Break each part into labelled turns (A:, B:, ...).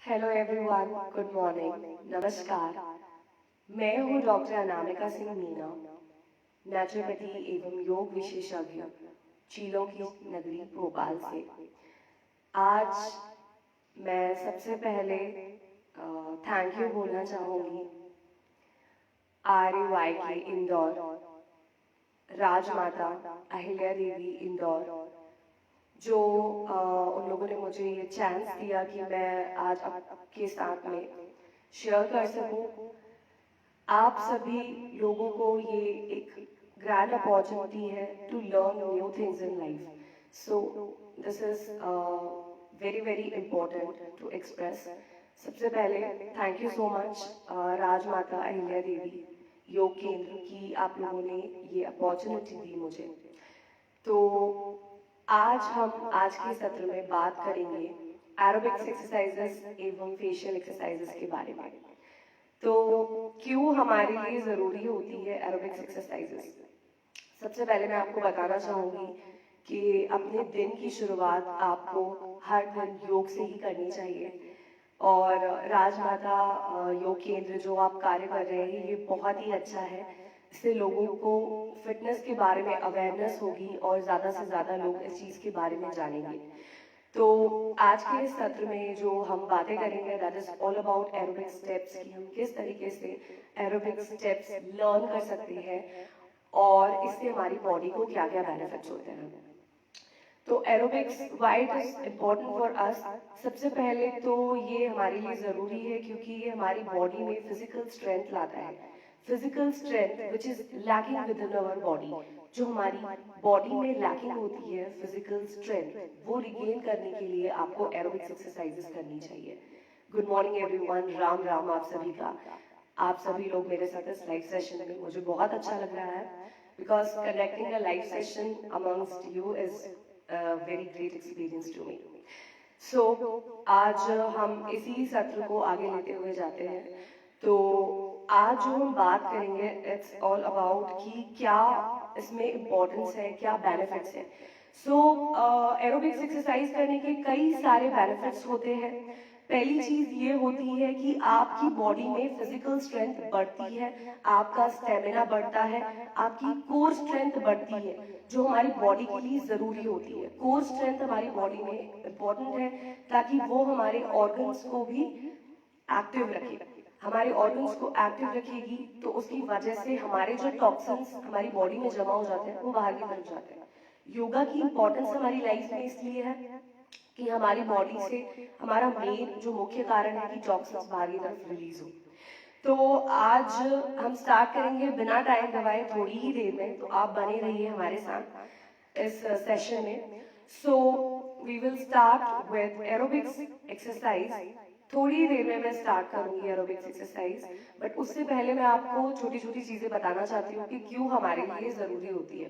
A: Hello everyone, good morning, नमस्कार। मैं हूँ डॉक्टर अनामिका सिंह मीना, नेचुरोपैथी एवं योग विशेषज्ञ, चीलों की नगरी भोपाल से। आज मैं सबसे पहले थैंक यू बोलना चाहूँगी RUI के इंदौर, राजमाता अहिल्या देवी इंदौर, जो उन लोगों ने मुझे ये चांस दिया कि मैं आज आपके साथ में शेयर कर सकूं। आप सभी लोगों को ये एक ग्रैंड अपॉर्चुनिटी है to learn new things in life. So this is very very important to express. सबसे पहले thank you so much Rajmata Ahilya Devi Yog Kendra की, आप लोगों ने ये अपॉर्चुनिटी दी मुझे। तो आज के सत्र में बात करेंगे एरोबिक्स एक्सरसाइजेस एवं फेशियल एक्सरसाइजेस के बारे में। तो क्यों हमारे लिए ज़रूरी होती है एरोबिक्स एक्सरसाइजेस? सबसे पहले मैं आपको बताना चाहूँगी कि अपने दिन की शुरुआत आपको हर दिन योग से ही करनी चाहिए। और राजमाता योग केंद्र जो आप कार्य कर रहे हैं, ये बहुत ही अच्छा है। इससे लोगों को फिटनेस के बारे में अवेयरनेस होगी और ज़्यादा से ज़्यादा लोग इस चीज़ के बारे में जानेंगे। तो आज के इस सत्र में जो हम बातें करेंगे, that is all about aerobics steps, कि हम किस तरीके से एरोबिक्स स्टेप्स लर्न कर सकते हैं और इससे हमारी बॉडी को क्या क्या बेनिफिट्स होते हैं। तो aerobics why it is important for us? सबसे पहले तो ये हमारे लिए ज़रूरी है क्योंकि ये हमारी बॉडी में फिजिकल स्ट्रेंथ लाता है। Physical strength which is lacking with in our body, जो हमारी बॉडी में लैकिंग होती है फिजिकल स्ट्रेंथ, वो रिगेन करने के लिए आपको एरोबिक्स एक्सरसाइजेस करनी चाहिए। Good morning everyone, Ram Ram आप सभी का। आप सभी लोग मेरे साथ इस लाइव सेशन में, मुझे बहुत अच्छा लग रहा है because conducting a live session amongst you is very great experience to me. So आज हम इसी सत्र को आगे लेते हुए जाते हैं। तो आज जो हम बात करेंगे, इट्स ऑल अबाउट कि क्या इसमें इम्पोर्टेंस है, क्या बेनिफिट्स है। सो एरोबिक्स एक्सरसाइज करने के कई सारे बेनिफिट्स होते हैं। पहली चीज ये होती है कि आपकी बॉडी में फिजिकल स्ट्रेंथ बढ़ती है, आपका स्टेमिना बढ़ता है, आपकी कोर स्ट्रेंथ बढ़ती है, जो हमारी बॉडी के लिए जरूरी होती है। कोर स्ट्रेंथ हमारी बॉडी में इम्पोर्टेंट है ताकि वो हमारे ऑर्गन्स को भी एक्टिव रखे। हमारे ऑर्गन्स को एक्टिव रखेगी तो उसकी वजह से हमारे जो टॉक्सिन्स हमारी बॉडी में जमा हो जाते हैं वो बाहर की तरफ जाते हैं। योगा की इंपॉर्टेंस हमारी लाइफ में इसलिए है कि हमारी बॉडी से हमारा मेन जो मुख्य कारण है कि टॉक्सिन्स बाहर की तरफ रिलीज हो। तो आज हम स्टार्ट करेंगे बिना टाइम गवाए थोड़ी ही देर में, तो आप बने रहिए हमारे साथ इस सेशन में। So we will start with aerobics exercise. थोड़ी देर में मैं स्टार्ट करूंगी एरोबिक्स एक्सरसाइज, बट उससे पहले मैं आपको छोटी छोटी चीजें बताना चाहती हूँ कि क्यों हमारे लिए जरूरी होती है।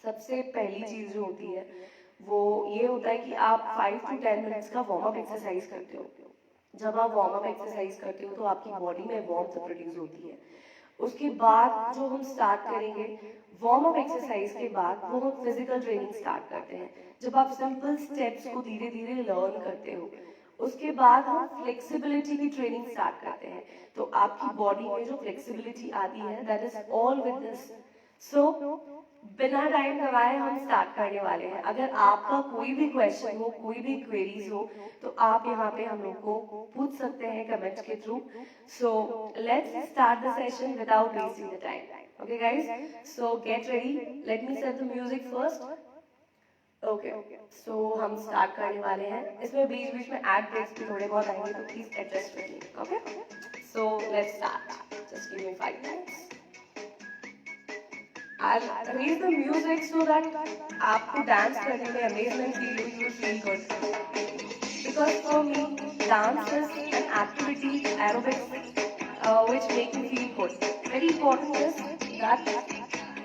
A: सबसे पहली चीज जो होती है वो ये होता है कि आप 5 to 10 मिनट्स का वार्म अप एक्सरसाइज करते हो। जब आप वार्म अप एक्सरसाइज करते हो तो आपकी बॉडी में वार्मथ प्रोड्यूस होती है। उसके बाद जो हम स्टार्ट करेंगे वार्म अप एक्सरसाइज के बाद, वो हम फिजिकल ट्रेनिंग स्टार्ट करते हैं। जब आप सिंपल स्टेप्स को धीरे धीरे लर्न करते हो, उसके बाद हम फ्लेक्सिबिलिटी की ट्रेनिंग स्टार्ट करते हैं। तो आपकी बॉडी में जो फ्लेक्सिबिलिटी आती है, that is all with this. So बिना टाइम गवाए हम स्टार्ट करने वाले हैं। अगर आपका कोई भी क्वेश्चन हो, कोई भी क्वेरीज हो, तो आप यहाँ पे हम लोग को पूछ सकते हैं कमेंट्स के through. So let's start the session without wasting the time. Okay guys, so get ready, let me set the music first. Okay, so हम स्टार्ट करने वाले हैं। इसमें बीच बीच में एड ब्रेक्स भी थोड़े बहुत आएंगे, तो please adjust with me. Okay, so let's start, just give me 5 minutes. I'll raise the music so that आपको डांस करने में अमेजमेंट फील हो, you feel good. Because for me, dance is an activity, aerobics, which make you feel good. Very important is that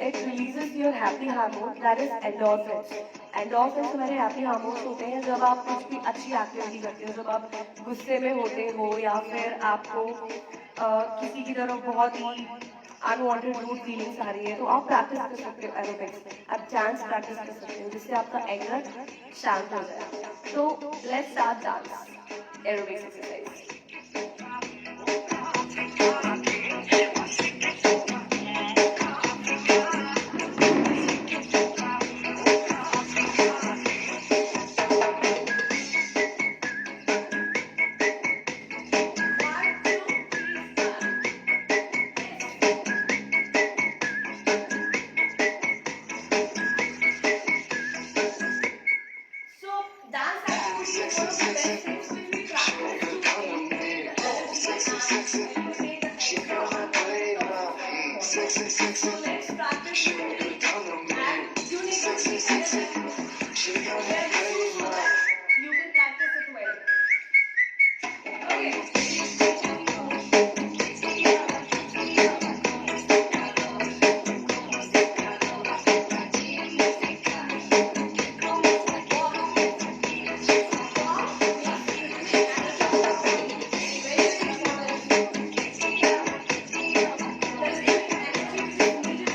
A: it releases your happy hormone, that is endorphins. Endorphins हमारे happy hormones होते हैं जब आप कुछ भी अच्छी activity करते हो। जब आप गुस्से में होते हो या फिर आपको किसी की तरफ बहुत ही अनवांटेड रूड फीलिंग्स आ रही है, तो आप प्रैक्टिस कर सकते हो एरोबिक्स। आप डांस प्रैक्टिस कर सकते हो जिससे आपका एंगर शांत हो जाए। तो let's start dance. aerobics exercise. So dance actually is one of the best things which we practice to maintain the energy and maintain the health. So let's practice it and you need to keep energy very soon so that you can practice it well. Okay. Very important. That's giving energy which is needed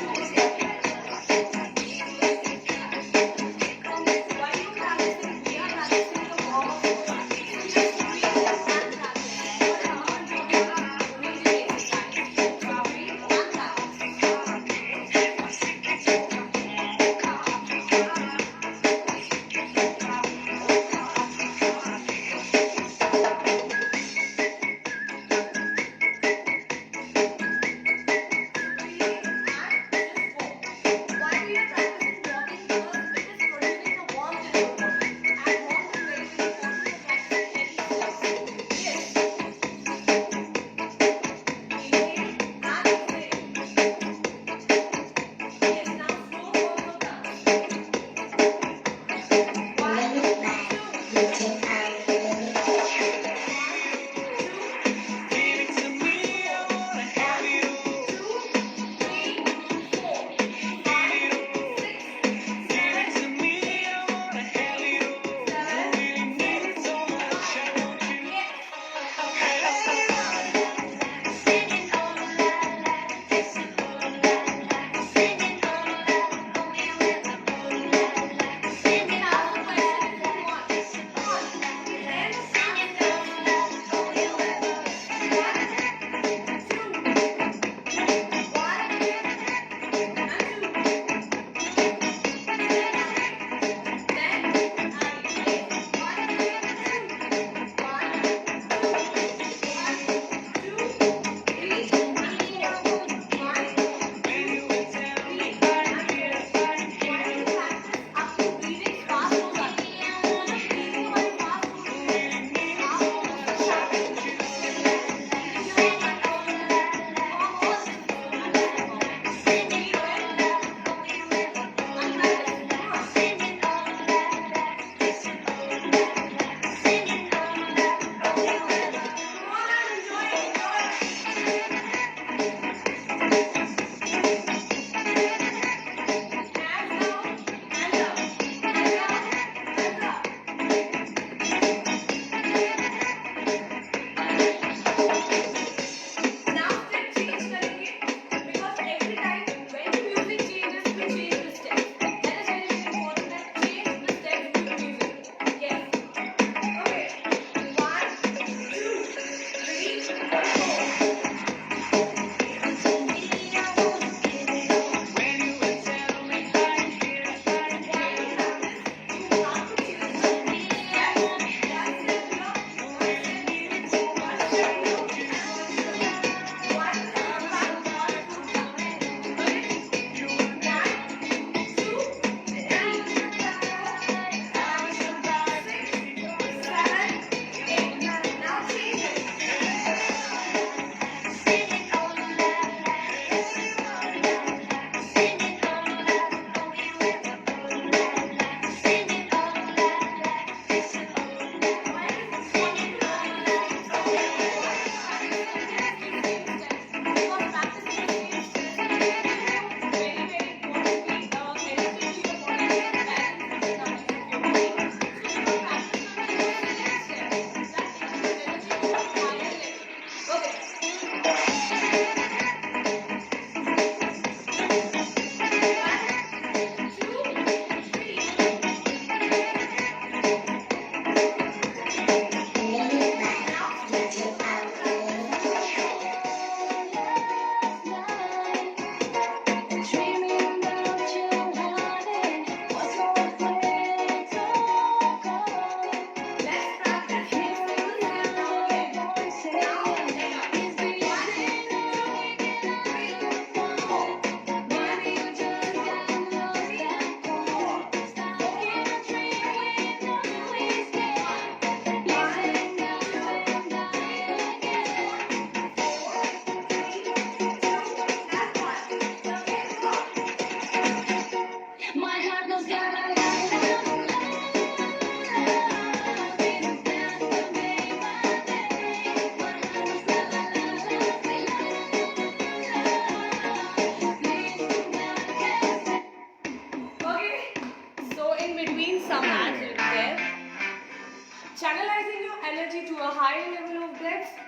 A: a higher level of depth.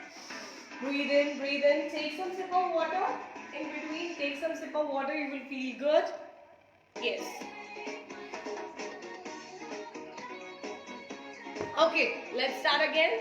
A: Breathe in, breathe in. Take some sip of water. In between, take some sip of water. You will feel good. Yes. Okay, let's start again.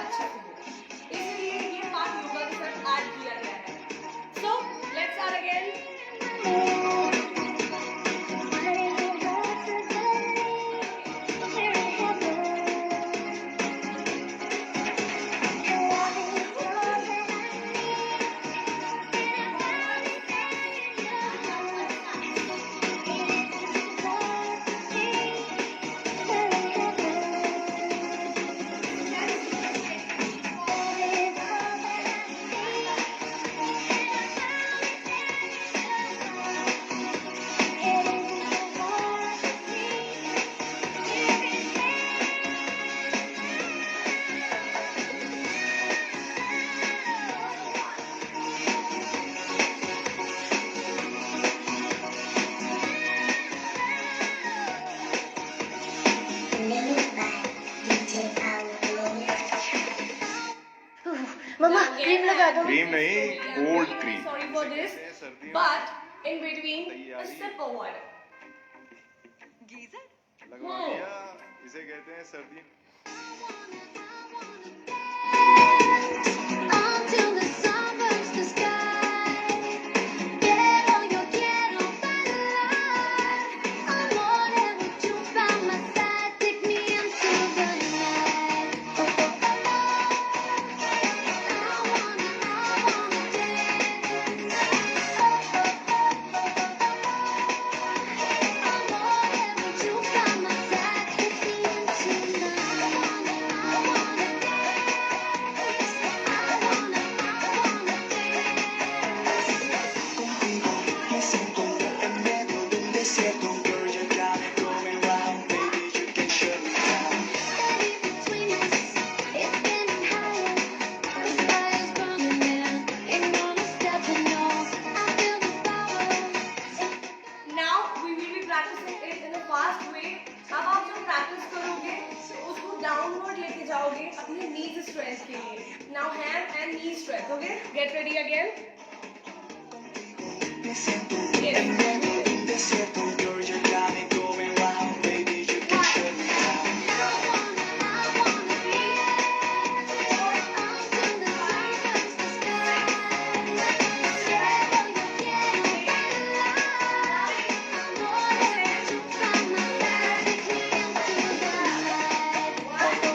A: अच्छे से हो, इसलिए ये part yoga के साथ add किया गया है. So let's start again.
B: मम्मा क्रीम लगा दो.
C: क्रीम नहीं, cold cream.
A: Sorry for this, but in between a sip of water.
C: लगवा दिया. इसे कहते हैं सर्दी.
B: Until the sun burns the sky. Quiero, yo quiero bailar. I wanna with you by my side. Take me into the night. I wanna dance. I wanna with you by my side. Take me into the night. I wanna dance.
D: Contigo me siento en medio de un desierto. Girl, you got it going round, baby, you can shut me down.
B: Between us, it's getting higher. The fire's burning and ain't gonna stop it, no. I feel the power.
A: Now we will be practicing it in a fast way. अब आप जब practice करोगे तो उसको downward लेके जाओगे अपने नीज stretch के लिए. Now hand and knee stretch, okay? Get ready again.
D: Me siento en medio de un desierto. Girl, you got it going round, baby, you can shut me down.
B: I wanna be until the sun burns the sky. Quiero, yo quiero bailar. I wanna let you by my side. Take me into the night. I wanna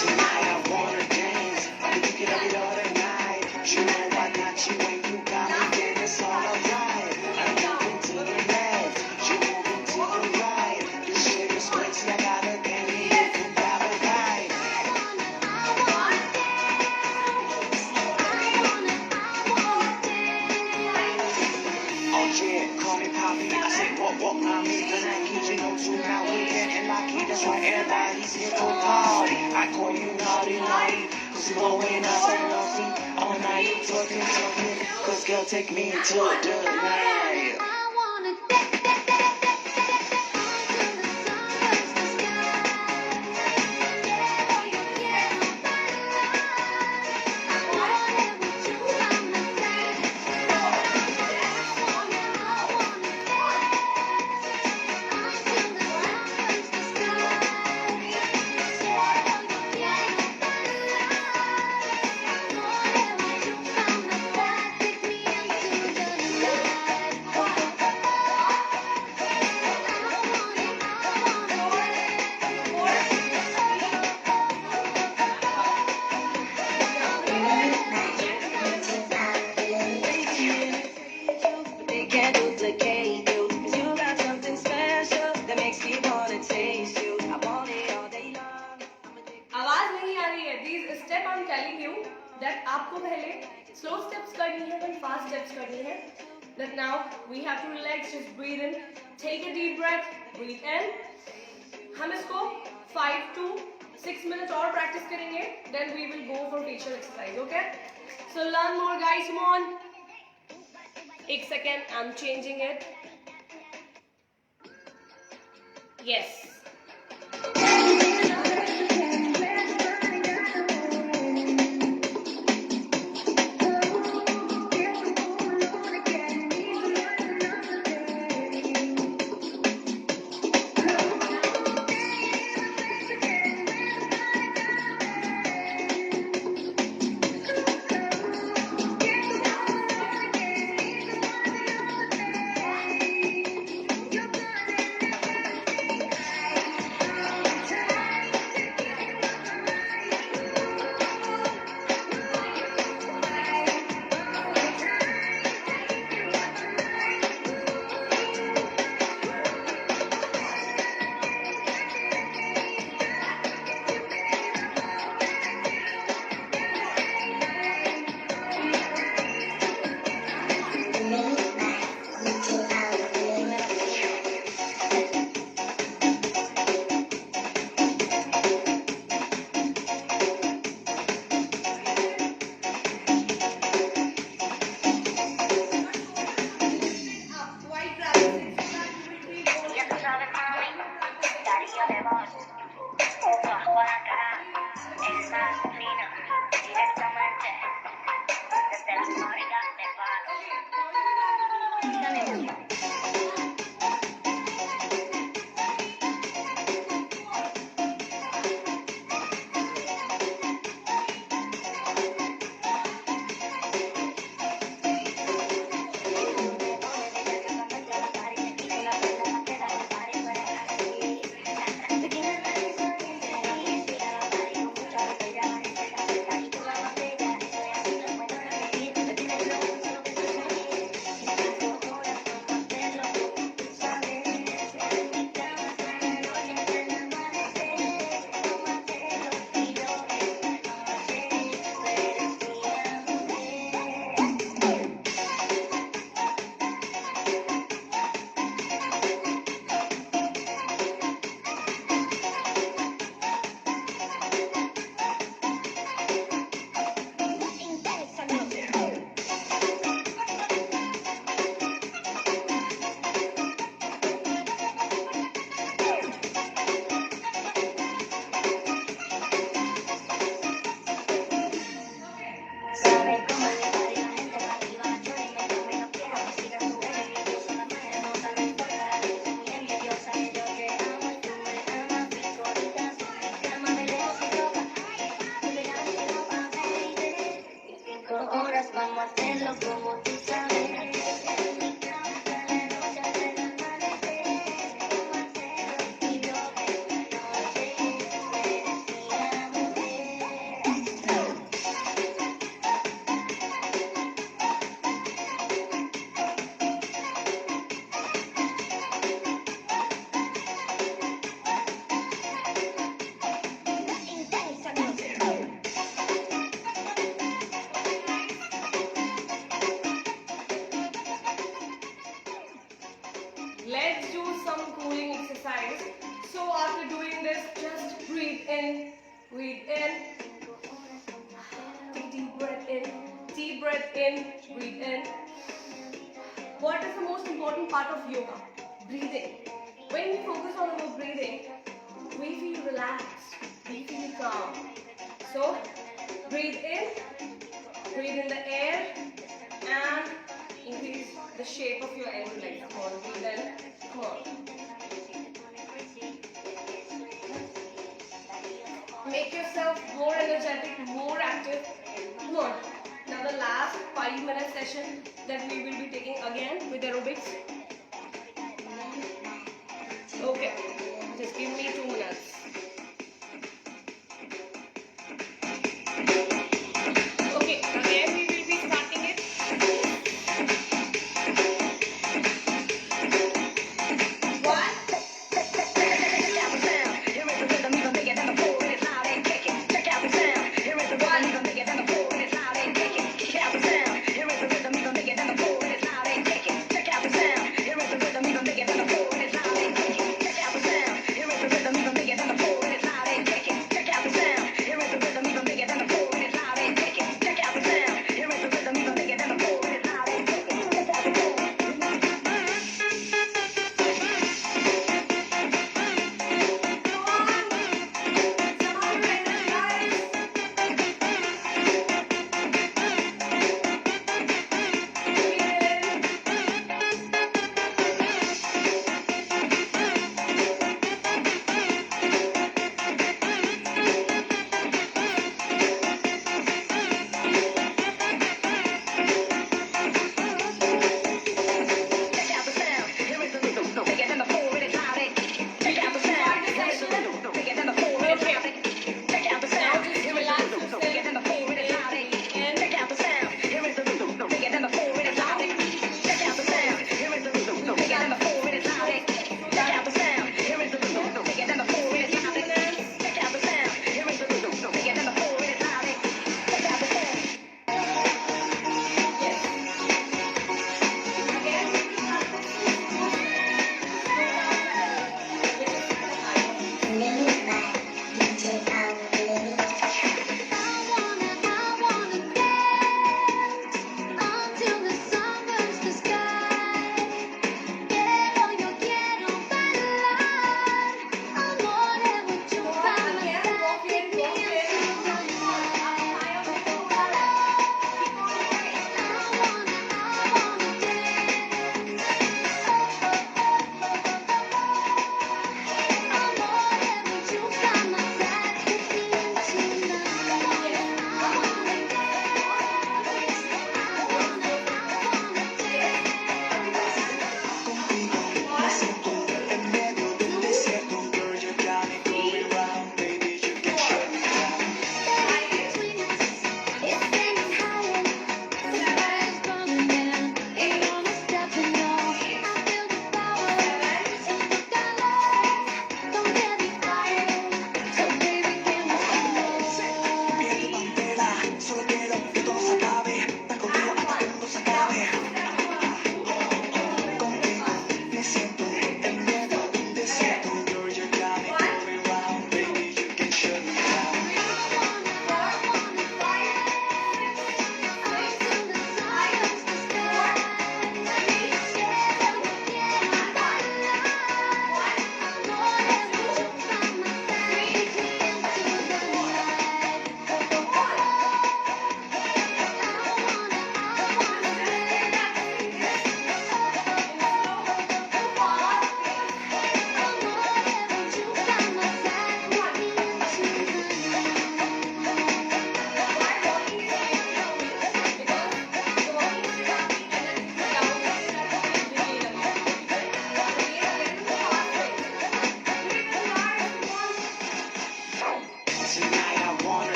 D: Tonight I wanna dance. We can get it all tonight. You know I got you and you got me, then it's all alright. I'm moving to the left, you moving to the right. The shit is crazy, I gotta get it if you got it right. Oh yeah, call me Poppy. I say what, mommy. Cause I keep you know too now we getting lucky. That's why everybody's here for party. I call you naughty. Cause you blowing up so lousy. All night you talking. Cause girl, take me into the night.
B: I wanna dance until the sun burns the sky. Quiero, yo quiero bailar. I wanna with you by my side. I wanna dance until the sun burns the sky. Quiero, yo quiero
A: that आपको पहले slow steps करनी है then fast steps करनी है. That now we have to relax, just breathe in, take a deep breath, breathe in. हम इसको 5 to 6 minutes और practice करेंगे, then we will go for facial exercise, okay? So learn more, guys. Come on. एक second, I'm changing it. Yes. Let's do some cooling exercise. So after doing this, just breathe in, take deep breath in, breathe in. What is the most important part of yoga? Breathing. When we focus on our breathing, we feel relaxed, we feel calm. So breathe in the air and increase the shape of your ankle leg. Come on, breathe in. Come on. Make yourself more energetic, more active. Come on. Now the last 5-minute session that we will be taking again with aerobics. Okay. Just give me 2 minutes. Okay, again we will be starting it.
D: Check out the sound.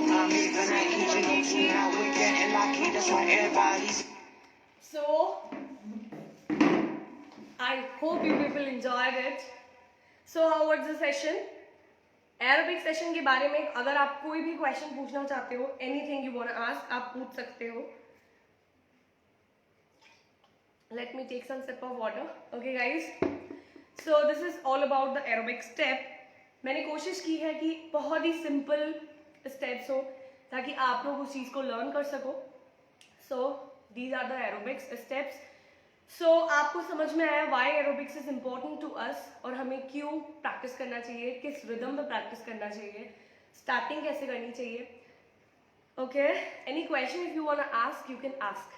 D: walk on me, the night you know too. Now we're getting lucky, that's why everybody's.
A: So I hope you people enjoyed it. So how was the session? Aerobic session के बारे में अगर आप कोई भी question पूछना चाहते हो, anything you want to ask, आप पूछ सकते हो. Let me take some sip of water. Okay guys, so this is all about the aerobic step. मैंने कोशिश की है कि बहुत ही सिंपल स्टेप्स हो ताकि आप लोग उस चीज़ को लर्न कर सको. So these are the aerobics steps. So आपको समझ में आया why aerobics is important to us और हमें क्यों प्रैक्टिस करना चाहिए, किस रिदम पे प्रैक्टिस करना चाहिए, स्टार्टिंग कैसे करनी चाहिए. Okay, any question if you want to ask you can ask.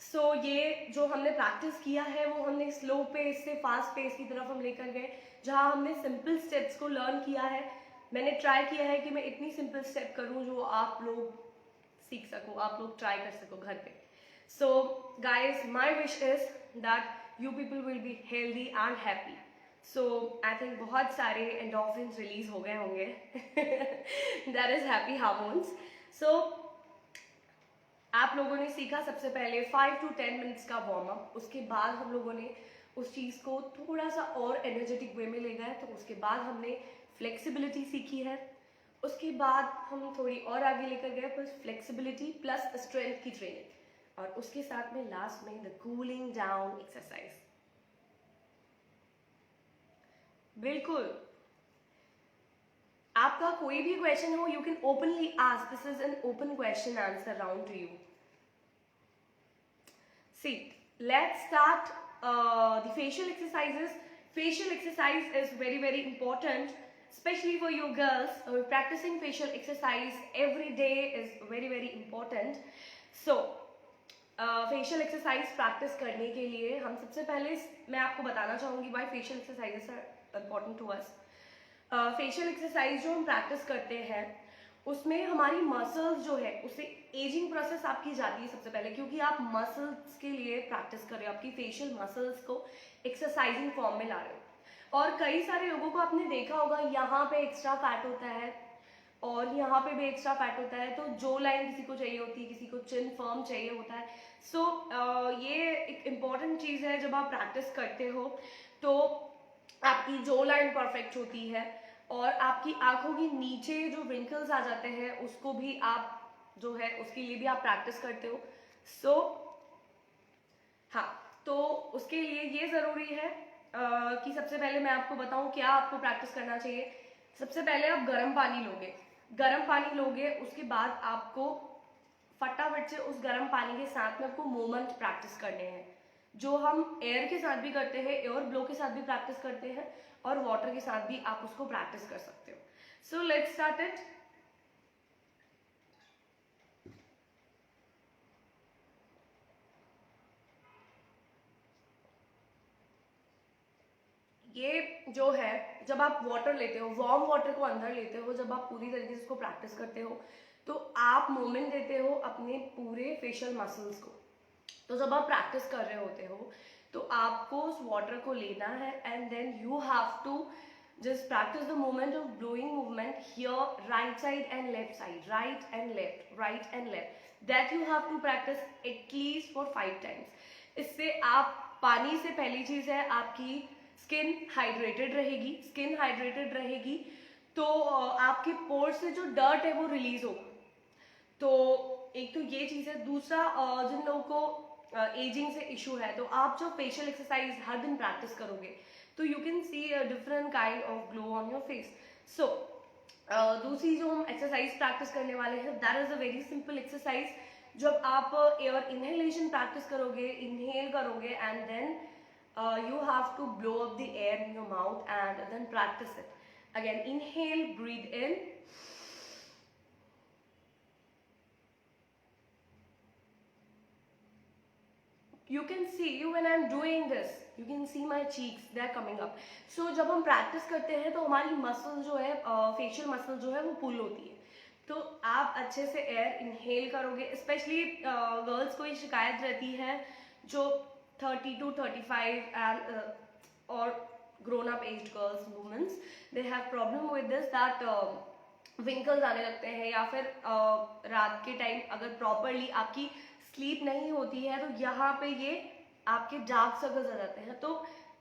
A: So ये जो हमने प्रैक्टिस किया है वो हमने स्लो पेस से फास्ट पेस की तरफ हम लेकर गए, जहाँ हमने सिंपल स्टेप्स को लर्न किया है. मैंने ट्राई किया है कि मैं इतनी सिंपल स्टेप करूँ जो आप लोग सीख सको, आप लोग ट्राई कर सको घर पे. So guys, my wish is that you people will be healthy and happy. So I think बहुत सारे एंडोर्फिन्स रिलीज हो गए होंगे. That is happy hormones. So आप लोगों ने सीखा सबसे पहले 5 to 10 मिनट्स का वार्म अप. उसके बाद हम लोगों ने उस चीज़ को थोड़ा सा और एनर्जेटिक वे में ले गए. तो उसके बाद हमने फ्लेक्सिबिलिटी सीखी है. उसके बाद हम थोड़ी और आगे लेकर गए, प्लस फ्लेक्सिबिलिटी प्लस स्ट्रेंथ की ट्रेनिंग, और उसके साथ में लास्ट में द कूलिंग डाउन एक्सरसाइज. बिल्कुल, आपका कोई भी क्वेश्चन हो you can openly ask. This is an open question answer round to you. See, let's start the facial exercises. Facial exercise is very very important, especially for you girls. Practicing facial exercise every day is very very important. So facial exercise practice करने के लिए हम सबसे पहले मैं आपको बताना चाहूँगी why facial exercises are important to us. Facial exercise जो हम प्रैक्टिस करते हैं उसमें हमारी मसल्स जो है उससे एजिंग प्रोसेस आपकी जाती है सबसे पहले, क्योंकि आप मसल्स के लिए प्रैक्टिस कर रहे हो, आपकी फेशियल मसल्स को एक्सरसाइजिंग फॉर्म में ला रहे हो. और कई सारे लोगों को आपने देखा होगा यहाँ पे एक्स्ट्रा फैट होता है और यहाँ पे भी एक्स्ट्रा फैट होता है. तो जो लाइन किसी को चाहिए होती है, किसी को चिन फर्म चाहिए होता है. सो ये एक इम्पॉर्टेंट चीज़ है. जब आप प्रैक्टिस करते हो तो आपकी जो लाइन परफेक्ट होती है और आपकी आंखों के नीचे जो रिंकल्स आ जाते हैं उसको भी आप जो है उसके लिए भी आप प्रैक्टिस करते हो. सो हाँ, तो उसके लिए ये ज़रूरी है कि सबसे पहले मैं आपको बताऊँ क्या आपको प्रैक्टिस करना चाहिए. सबसे पहले आप गर्म पानी लोगे. गर्म पानी लोगे उसके बाद आपको फटाफट से उस गर्म पानी के साथ में आपको मूवमेंट प्रैक्टिस करने हैं, जो हम एयर के साथ भी करते हैं, एयर ब्लो के साथ भी प्रैक्टिस करते हैं और वाटर के साथ भी आप उसको प्रैक्टिस कर सकते हो. सो लेट्स स्टार्ट इट. ये जो है जब आप वाटर लेते हो, वार्म वाटर को अंदर लेते हो, जब आप पूरी तरीके से उसको प्रैक्टिस करते हो तो आप मूवमेंट देते हो अपने पूरे फेशियल मसल्स को. तो जब आप प्रैक्टिस कर रहे होते हो तो आपको उस वाटर को लेना है and then you have to just practice the movement of blowing movement here, right side and left side, right and left, right and left. That you have to practice at least for 5 times. इससे आप पानी से पहली चीज़ है आपकी skin hydrated रहेगी. Skin hydrated रहेगी तो आपके पोर से जो डर्ट है वो रिलीज होगा. तो एक तो ये चीज़ है. दूसरा, जिन लोगों को एजिंग से इशू है तो आप जो फेशियल एक्सरसाइज हर दिन प्रैक्टिस करोगे तो you can see a different kind of glow on your face. So दूसरी जो हम एक्सरसाइज प्रैक्टिस करने वाले हैं that is a very simple exercise. जब आप एयर इनहेलेशन प्रैक्टिस करोगे, इनहेल करोगे and then you have to blow up the air in your mouth and then practice it. Again, inhale, breathe in. You can see when I'm doing this, you can see my cheeks, they are coming up. So जब हम practice करते हैं तो हमारी muscle जो है, facial muscle जो है वो पुल होती है. तो आप अच्छे से एयर इनहेल करोगे. स्पेशली गर्ल्स को ये शिकायत रहती है जो 30 to 35 and or grown up aged girls, women, they have problem with this that wrinkles आने लगते हैं, या फिर रात के टाइम अगर प्रॉपरली आपकी स्लीप नहीं होती है तो यहाँ पे ये आपके डार्क सर्कल्स आ जाते हैं। तो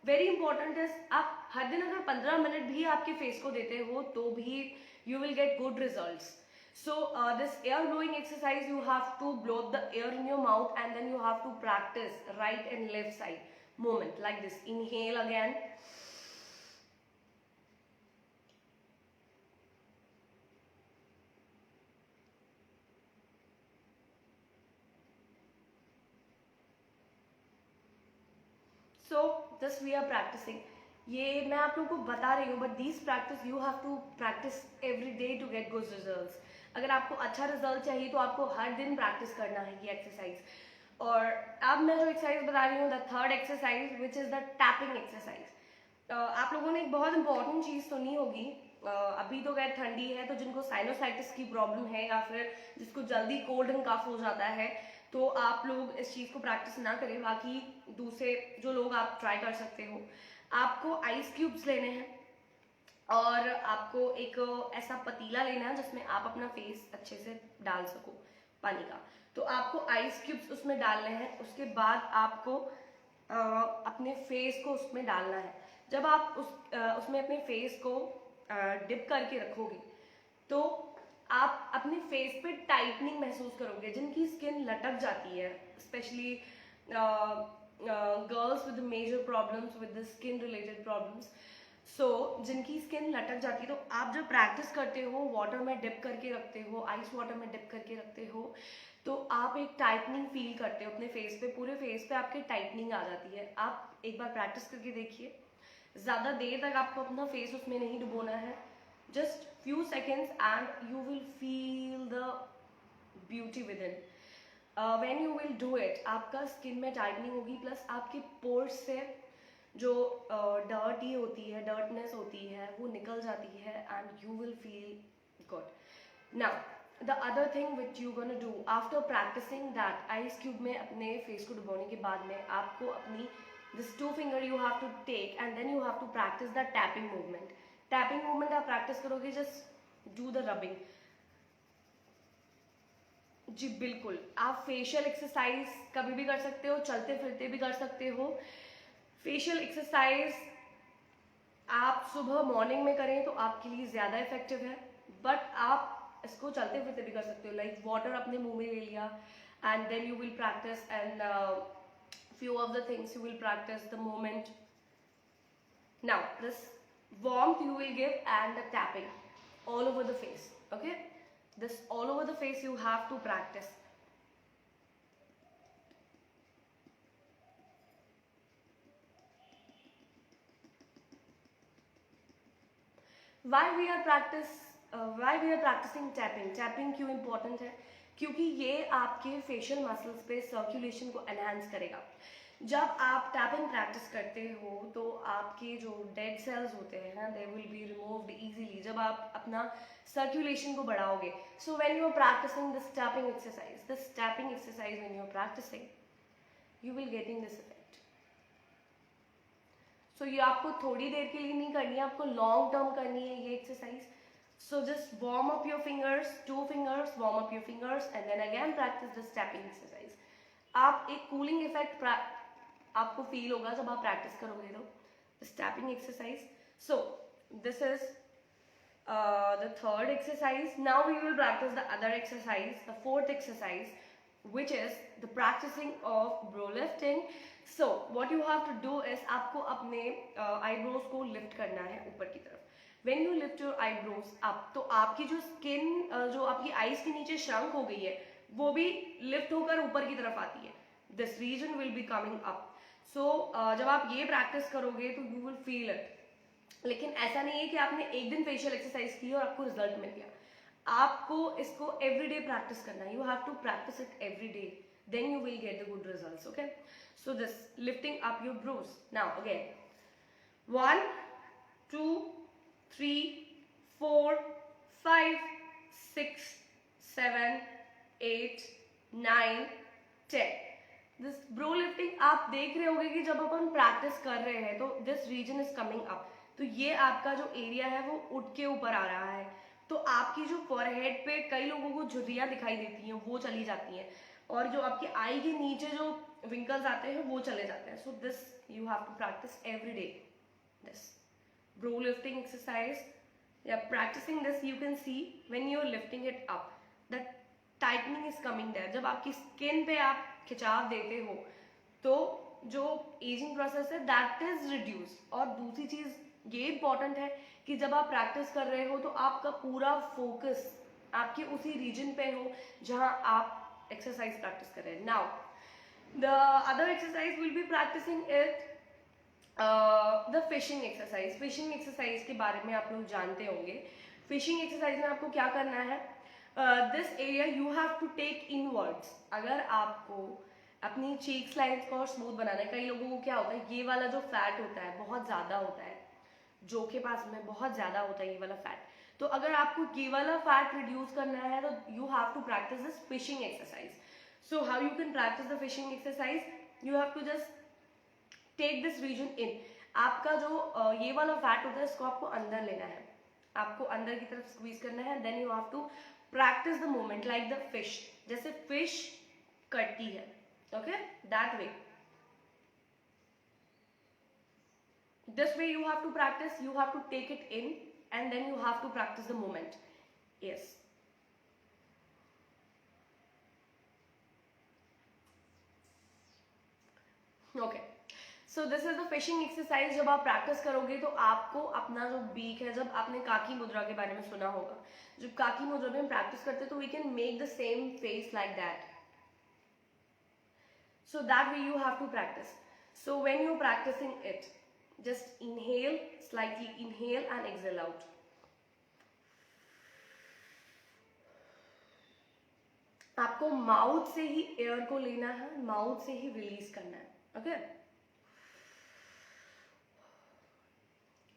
A: वेरी इंपॉर्टेंट है, आप हर दिन अगर 15 मिनट भी आपके फेस को देते हो तो भी you will gate good results. So this air blowing exercise, you have to blow the air in your mouth and then you have to practice right and left side movement like this. Inhale again. So this we are practicing. ये मैं आप लोगों को बता रही हूँ, but this practice you have to practice every day to get good results. अगर आपको अच्छा रिजल्ट चाहिए तो आपको हर दिन प्रैक्टिस करना है ये एक्सरसाइज। और अब मैं जो एक्सरसाइज बता रही हूँ, the third exercise which is the tapping exercise. आप लोगों ने एक बहुत इंपॉर्टेंट चीज़ सुनी होगी, अभी तो खैर ठंडी है, तो जिनको साइनोसाइटिस की प्रॉब्लम है या फिर जिसको जल्दी कोल्ड एंड कफ हो जाता है, तो आप लोग इस चीज़ को प्रैक्टिस ना करें। बाकी दूसरे जो लोग आप ट्राई कर सकते हो, आपको आइस क्यूब्स लेने हैं और आपको एक ऐसा पतीला लेना है जिसमें आप अपना फेस अच्छे से डाल सको पानी का। तो आपको आइस क्यूब्स उसमें डालने हैं, उसके बाद आपको अपने फेस को उसमें डालना है। जब आप उसमें अपने फेस को डिप करके रखोगे तो आप अपने फेस पे टाइटनिंग महसूस करोगे। जिनकी स्किन लटक जाती है, specially girls with major problems with the skin related problems, so जिनकी स्किन लटक जाती है, तो आप जब प्रैक्टिस करते हो, वाटर में डिप करके रखते हो, आइस वाटर में डिप करके रखते हो, तो आप एक टाइटनिंग फील करते हो अपने फेस पे, पूरे फेस पे आपके टाइटनिंग आ जाती है। आप एक बार प्रैक्टिस करके देखिए। ज़्यादा देर तक आपको अपना फेस उसमें नहीं डुबोना है, just few seconds and you will feel the beauty with in. When you will do it, आपका स्किन में टाइटनिंग होगी, प्लस आपके पोर्स से जो डर्टी होती है, डर्टनेस होती है, वो निकल जाती है and you will feel good. Now the other thing which you gonna do after practising that, ice cube में अपने फेस को डुबोने के बाद में आपको अपनी this 2 finger you have to take and then you have to practice the tapping movement. Tapping movement आप practice करोगे, just do the rubbing. जी बिल्कुल, आप फेशियल एक्सरसाइज कभी भी कर सकते हो, चलते फिरते भी कर सकते हो। फेशियल एक्सरसाइज आप सुबह मॉर्निंग में करें तो आपके लिए ज़्यादा इफेक्टिव है, बट आप इसको चलते फिरते भी कर सकते हो। लाइक वाटर अपने मुंह में ले लिया and then you will practise and few of the things you will practice the moment. Now this warmth you will give and the tapping all over the face, okay? This all over the face you have to practice. Why we are practicing tapping? Tapping क्यों important है? क्योंकि ये आपके facial muscles पे circulation को enhance करेगा। जब आप टैपिंग प्रैक्टिस करते हो तो आपके जो डेड सेल्स होते हैं they will be removed easily जब आप अपना सर्कुलेशन को बढ़ाओगे। So when you are practicing this tapping exercise when you are practicing you will getting this effect. So ये आपको थोड़ी देर के लिए नहीं करनी है, आपको लॉन्ग टर्म करनी है ये exercise. So just warm up your fingers, 2 fingers, warm up your fingers and then again practice this tapping exercise. आप एक cooling effect आपको feel होगा जब आप practice करोगे तो this tapping exercise. So this is the third exercise. Now we will practice the other exercise, the fourth exercise, which is the practicing of brow lifting. So what you have to do is आपको अपने eyebrows को lift करना है ऊपर की तरफ। When you lift your eyebrows up, तो आपकी जो स्किन जो आपकी आईज के नीचे श्रंक हो गई है वो भी लिफ्ट होकर ऊपर की तरफ आती है। This region will be coming up. So जब आप ये प्रैक्टिस करोगे तो यू विल फील इट। लेकिन ऐसा नहीं है कि आपने एक दिन फेशियल एक्सरसाइज की और आपको रिजल्ट मिल गया। आपको इसको एवरीडे प्रैक्टिस करना है। You have to practise it every day, then you will get the good results. Okay, so this lifting up your brows. Now again 1 2 3 4 5 6 7 8 9 10। This brow lifting आप देख रहे होंगे कि जब अपन प्रैक्टिस कर रहे हैं तो this region is coming up, तो ये आपका जो एरिया है वो उठ के ऊपर आ रहा है। तो आपकी जो फोरहेड पे कई लोगों को झुर्रियाँ दिखाई देती हैं वो चली जाती हैं, और जो आपकी आई के नीचे जो विंकल्स आते हैं वो चले जाते हैं. So this you have to practice every day. This brow lifting exercise, या practicing this you can see when you are lifting it up that tightening is coming there. जब आपकी स्किन पे आप खिंचाव देते हो तो जो एजिंग प्रोसेस है दैट इज रिड्यूस. और दूसरी चीज ये इंपॉर्टेंट है कि जब आप प्रैक्टिस कर रहे हो तो आपका पूरा फोकस आपके उसी रीजन पे हो जहां आप एक्सरसाइज प्रैक्टिस कर रहे हैं. Now the other exercise will be practising it the fishing exercise. Fishing exercise के बारे में आप लोग जानते होंगे. फिशिंग एक्सरसाइज में आपको क्या करना है, this area you have to take inwards. अगर आपको अपनी चीक्स लाइन्स को और स्मूथ बनाना है, कई लोगों को क्या होता है ये वाला जो फैट होता है बहुत ज़्यादा होता है, जो के पास में बहुत ज़्यादा होता है ये वाला फैट. तो अगर आपको ये वाला फैट रिड्यूस करना है तो you have to practice this fishing exercise. So how you can practice the fishing exercise, you have to just take this region in. आपका जो ये वाला फैट होता है इसको आपको अंदर लेना है, आपको अंदर की तरफ स्क्वीज करना है. Then you have to practise the movement like the fish, जैसे फिश करती है. Okay, that way. This way you have to practice, you have to take it in and then you have to practice the movement. Yes. Okay. So this is the fishing exercise. जब आप practice करोगे तो आपको अपना जो beak है, जब आपने काकी मुद्रा के बारे में सुना होगा, जब काकी मुद्रा में हम प्रैक्टिस करते हैं तो we can make the same face like that. So that way you have to practice. So when you're practicing it, just inhale, slightly inhale and exhale out. आपको माउथ से ही एयर को लेना है, माउथ से ही release करना है. Okay,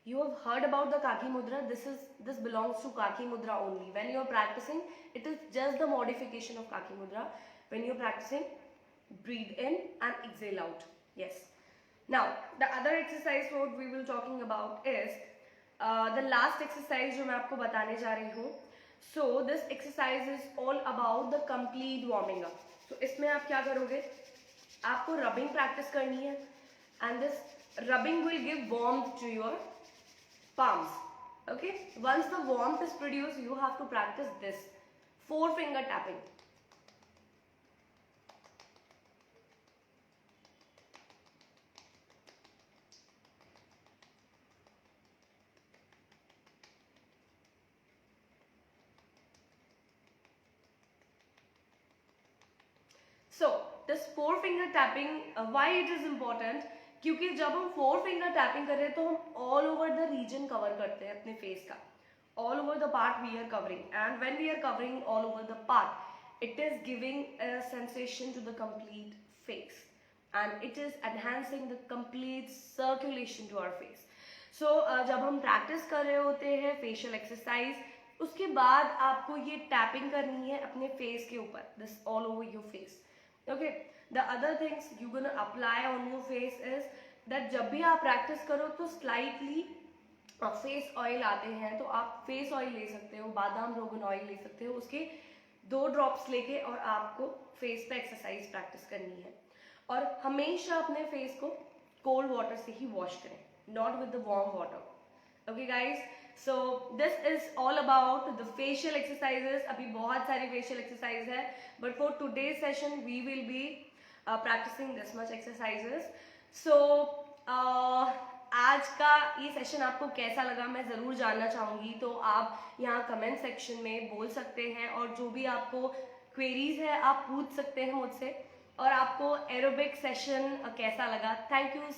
A: you have heard about the Kaki Mudra. This belongs to Kaki Mudra only. When you are practicing, it is just the modification of Kaki Mudra. When you are practicing, breathe in and exhale out. Yes. Now, the other exercise what we will talking about is the last exercise जो मैं आपको बताने जा रही हूँ. So this exercise is all about the complete warming up. So इसमें आप क्या करोगे, आपको rubbing practice करनी है and this rubbing will give warmth to your palms. Okay, once the warmth is produced, you have to practice this 4-finger tapping. So this 4-finger tapping, why it is important? क्योंकि जब हम 4-finger tapping कर रहे हैं तो हम all over the region cover करते हैं अपने face का. All over the part we are covering, and when we are covering all over the part, it is giving a sensation to the complete face, and it is enhancing the complete circulation to our face. So जब हम practice कर रहे होते हैं facial exercise, उसके बाद आपको ये tapping करनी है अपने face के ऊपर, this all over your face. Okay, the other things you gonna apply on your face is that जब भी आप practice करो तो slightly फेस ऑयल आते हैं तो आप फेस ऑयल ले सकते हो, बादाम रोगन ऑयल ले सकते हो, उसके 2 ड्रॉप्स लेके और आपको फेस पे एक्सरसाइज प्रैक्टिस करनी है. और हमेशा अपने फेस को कोल्ड वाटर से ही वॉश करें, not with the warm water. Okay guys, so this is all about the facial exercises. अभी बहुत सारी फेशियल एक्सरसाइज है, but for today session we will be practicing this much exercises. So आज का ये सेशन आपको कैसा लगा मैं ज़रूर जानना चाहूँगी, तो आप यहाँ कमेंट सेक्शन में बोल सकते हैं, और जो भी आपको क्वेरीज है आप पूछ सकते हैं मुझसे. और आपको एरोबिक सेशन कैसा लगा, thank you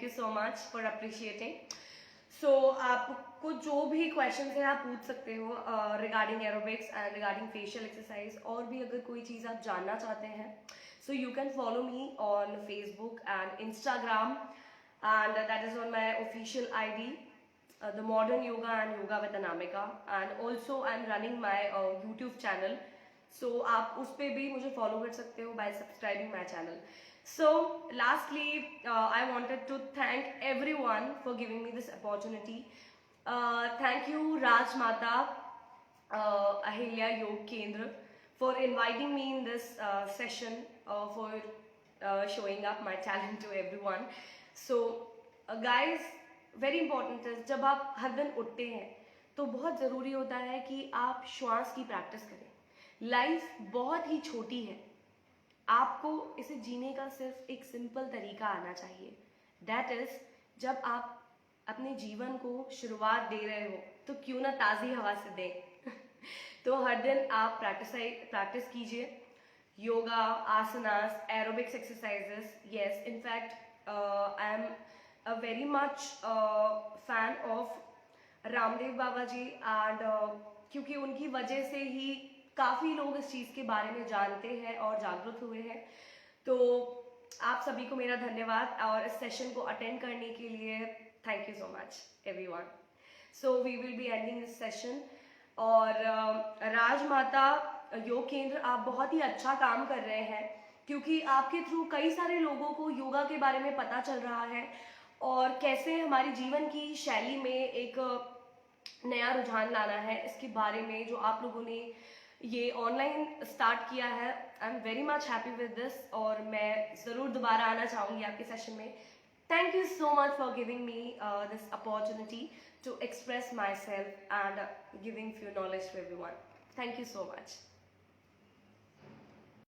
A: so much for appreciating. So आपको जो भी क्वेश्चन है आप पूछ सकते हो regarding aerobics and regarding facial exercise, और भी अगर कोई चीज़ आप जानना चाहते हैं. So you can follow me on Facebook and Instagram, and that is on my official ID, the Modern Yoga and Yoga with Anamika, and also I'm running my YouTube channel. So आप उस पे भी मुझे follow कर सकते हो by subscribing my channel. So lastly, I wanted to thank everyone for giving me this opportunity. Thank you, Raj Mata, Ahilya Yog Kendra, for inviting me in this session, for showing up my talent to everyone. So, guys, very important is जब आप हर दिन उठते हैं तो बहुत ज़रूरी होता है कि आप श्वास की प्रैक्टिस करें. लाइफ बहुत ही छोटी है, आपको इसे जीने का सिर्फ एक सिंपल तरीका आना चाहिए. दैट इज, जब आप अपने जीवन को शुरुआत दे रहे हो तो क्यों ना ताज़ी हवा से दें. तो हर दिन आप प्रैक्टिस कीजिए. Yoga, asanas, aerobics exercises. Yes, in fact I am a very much fan of Ramdev Baba ji, and क्योंकि उनकी वजह से ही काफ़ी लोग इस चीज़ के बारे में जानते हैं और जागरूक हुए हैं. तो आप सभी को मेरा धन्यवाद, और इस सेशन को अटेंड करने के लिए thank you so much everyone. So we will be ending this session. और राजमाता योग केंद्र, आप बहुत ही अच्छा काम कर रहे हैं, क्योंकि आपके थ्रू कई सारे लोगों को योगा के बारे में पता चल रहा है और कैसे हमारी जीवन की शैली में एक नया रुझान लाना है, इसके बारे में जो आप लोगों ने ये ऑनलाइन स्टार्ट किया है. I am very much happy with this, और मैं ज़रूर दोबारा आना चाहूँगी आपके सेशन में. Thank you so much for giving me this opportunity to express myself and giving few knowledge to everyone. Thank you so much.